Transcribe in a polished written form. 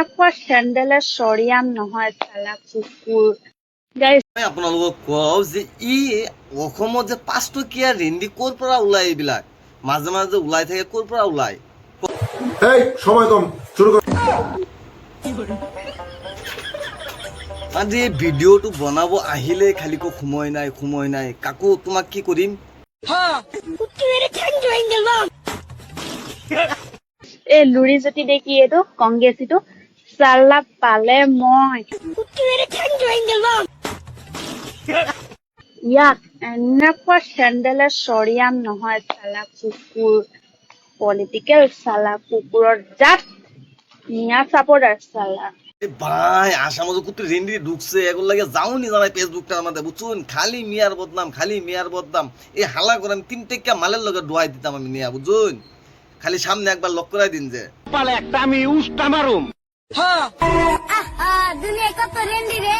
এনেকুৱা চেণ্ডেলৰ চৰিয়াম নহয় চালা কুকুৰ। গাইজ মই আপোনালোকক কওঁ যে ই অসমত যে 5 টকীয়া ৰিন্দি ক'ৰ পৰা ওলাই, এইবিলাক মাজে মাজে ওলাই থাকে, ক'ৰ পৰা ওলাই? এই সময় কম, শুরু কর। মানে এই ভিডিঅ'টো বনাব আহিলে খালি সময় নাই, কাকো তোমাক কি কৰিম? এই লুৰি যদি দেখি এইটো কংগ্ৰেছীটো চালা পালে মই ইয়াক এনেকুৱা চেণ্ডেলৰ চৰিয়াম নহয় চালা কুকুৰ। পলিটিকেল চালা কুকুৰৰ জাত মিয়া চাপোর্টার চালা। এ ভাই আসামে কুত্তে রেন্ডি ঢুকছে, এগুলো লাগে যাও নি জানাই ফেসবুকটার মধ্যে, বুঝছুন? খালি মিয়ার বদনাম এই হালা করে আমি 3 টাকা মালের লগে ডুয়াই দিতাম আমি নিয়া, বুঝছুন? খালি সামনে একবার লক করাই দিন যে পালে একটা আমি উস্তা মারুম। দুনিয়ায় কত রেন্ডি রে।